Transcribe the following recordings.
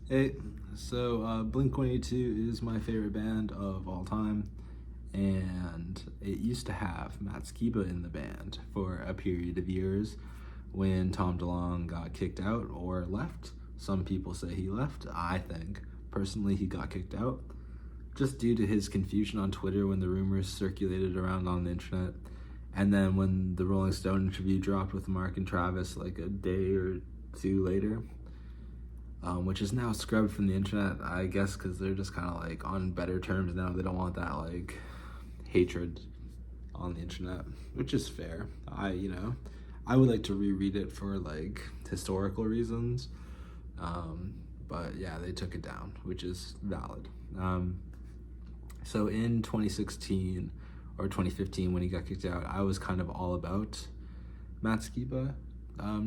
Hey, Blink-182 is my favorite band of all time, and it used to have Matt Skiba in the band for a period of years when Tom DeLonge got kicked out or left. Some people say he left. I think, personally, he got kicked out just due to his confusion on Twitter when the rumors circulated around on the internet. And then when the Rolling Stone interview dropped with Mark and Travis like a day or two later, which is now scrubbed from the internet, I guess, because they're just kind of like on better terms now. They don't want that like hatred on the internet, which is fair. I would like to reread it for like historical reasons, but yeah, they took it down, which is valid. So in 2016 or 2015, when he got kicked out, I was kind of all about Matt Skiba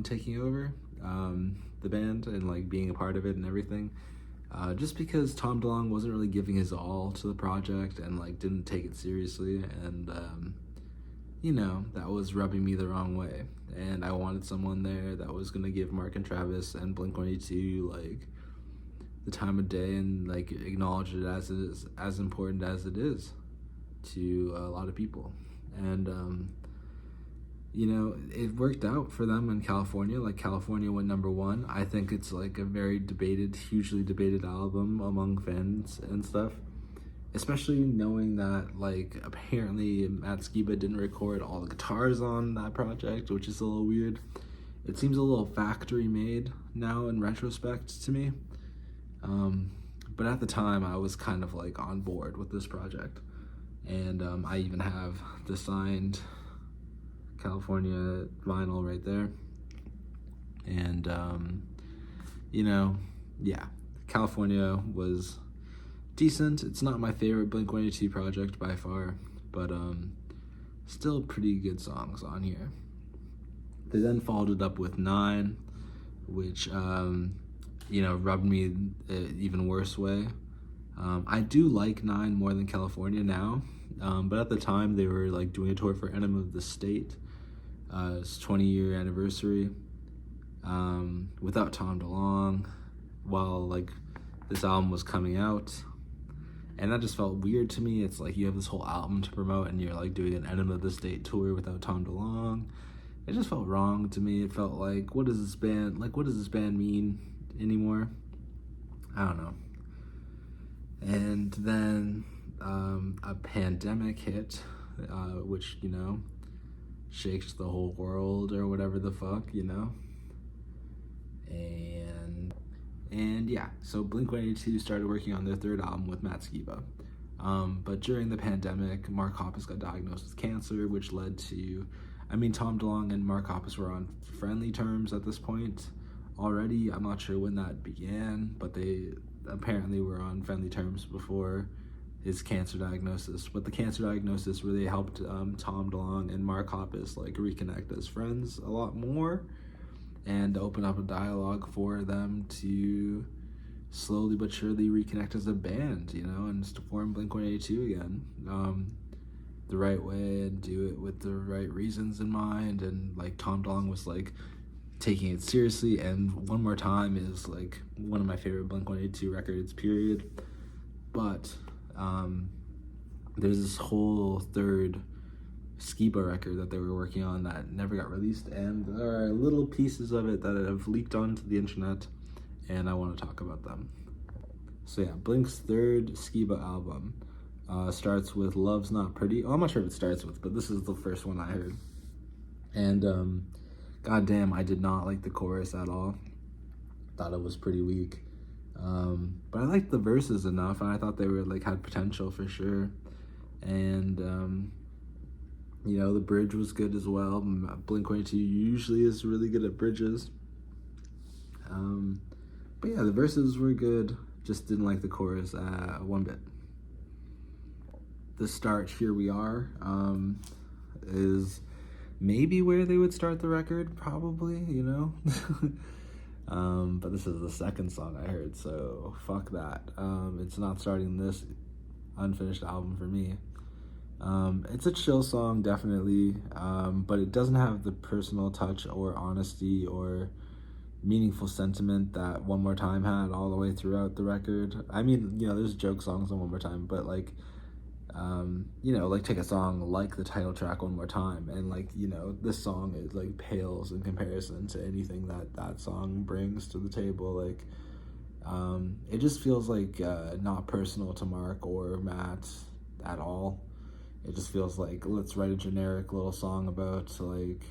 taking over the band and like being a part of it and everything. Just because Tom DeLonge wasn't really giving his all to the project and like didn't take it seriously, and that was rubbing me the wrong way. And I wanted someone there that was gonna give Mark and Travis and Blink-182 like the time of day and like acknowledge it is as important as it is to a lot of people. And it worked out for them in California. Like, California went #1. I think it's like a very debated, hugely debated album among fans and stuff. Especially knowing that, like, apparently Matt Skiba didn't record all the guitars on that project, which is a little weird. It seems a little factory made now in retrospect to me. But at the time, I was kind of like on board with this project. And I even have the signed California vinyl right there. And yeah, California was decent. It's not my favorite Blink-182 project by far, but still pretty good songs on here. They then followed it up with 9, which rubbed me an even worse way. I do like 9 more than California now, but at the time they were like doing a tour for Enema of the State. It's 20-year anniversary, without Tom DeLonge, while like this album was coming out, and that just felt weird to me. It's like you have this whole album to promote and you're like doing an Enema of the State tour without Tom DeLonge. It just felt wrong to me. It felt like, what does this band mean anymore? I don't know. And then a pandemic hit, which shakes the whole world or whatever the fuck, and yeah, so Blink-182 started working on their 3rd album with Matt Skiba. But during the pandemic, Mark Hoppus got diagnosed with cancer, which led to, Tom DeLonge and Mark Hoppus were on friendly terms at this point already. I'm not sure when that began, but they apparently were on friendly terms before his cancer diagnosis. But the cancer diagnosis really helped Tom DeLonge and Mark Hoppus like reconnect as friends a lot more and open up a dialogue for them to slowly but surely reconnect as a band, and to form Blink-182 again, the right way, and do it with the right reasons in mind. And like Tom DeLonge was like taking it seriously, and One More Time is like one of my favorite Blink-182 records, period. But there's this whole 3rd Skiba record that they were working on that never got released, and there are little pieces of it that have leaked onto the internet, and I want to talk about them. So yeah, Blink's 3rd Skiba album starts with Love's Not Pretty. Oh, I'm not sure if it starts with, but this is the first one I heard. And goddamn, I did not like the chorus at all. Thought it was pretty weak. But I liked the verses enough, and I thought they were like had potential for sure. And the bridge was good as well. Blink-182 usually is really good at bridges. But yeah, the verses were good. Just didn't like the chorus one bit. The start, Here We Are, is maybe where they would start the record, probably, but this is the 2nd song I heard, so fuck that. It's not starting this unfinished album for me. It's a chill song, definitely, but it doesn't have the personal touch or honesty or meaningful sentiment that One More Time had all the way throughout the record. I mean, there's joke songs on One More Time, but like, like take a song like the title track One More Time, and like, this song is like pales in comparison to anything that song brings to the table. Like, it just feels like not personal to Mark or Matt at all. It just feels like, let's write a generic little song about like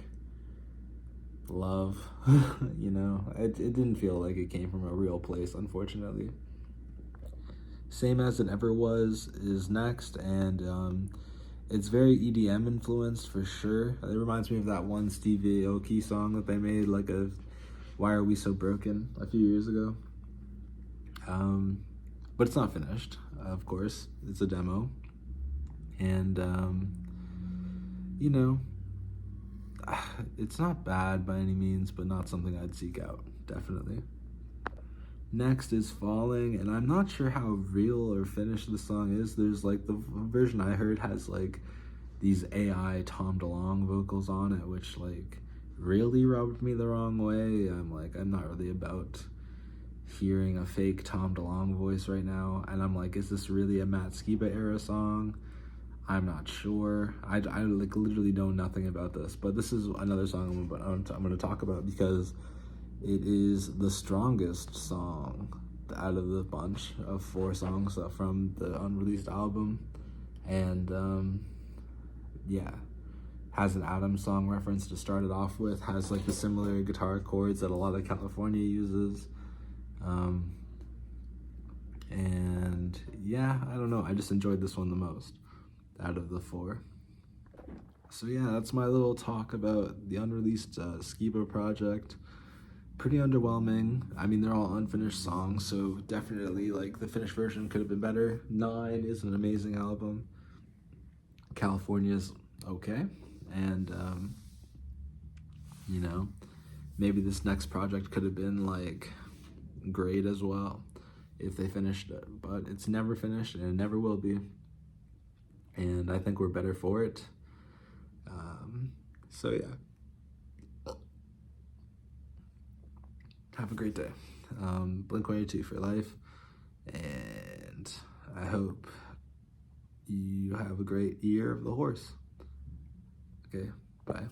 love. It didn't feel like it came from a real place, unfortunately. Same As It Ever Was is next, and it's very EDM influenced for sure. It reminds me of that one Stevie Aoki song that they made, like a Why Are We So Broken, a few years ago. But it's not finished, of course. It's a demo. And, it's not bad by any means, but not something I'd seek out, definitely. Next is Falling, and I'm not sure how real or finished the song is. There's like, the version I heard has like these AI Tom DeLonge vocals on it, which like really rubbed me the wrong way. I'm not really about hearing a fake Tom DeLonge voice right now, and I'm like, is this really a Matt Skiba era song? I'm not sure. I like literally know nothing about this, but this is another song I'm going to talk about because it is the strongest song out of the bunch of 4 songs from the Unreleased album, and has an Adams song reference to start it off with, has like the similar guitar chords that a lot of California uses, and yeah, I don't know, I just enjoyed this one the most out of the 4. So yeah, that's my little talk about the Unreleased Skiba project. Pretty underwhelming. I mean, they're all unfinished songs, so definitely like the finished version could have been better. 9 is an amazing album. California's okay, and maybe this next project could have been like great as well if they finished it, but it's never finished and it never will be, and I think we're better for it. So yeah, have a great day. Blink-182 for life, and I hope you have a great year of the horse. Okay, bye.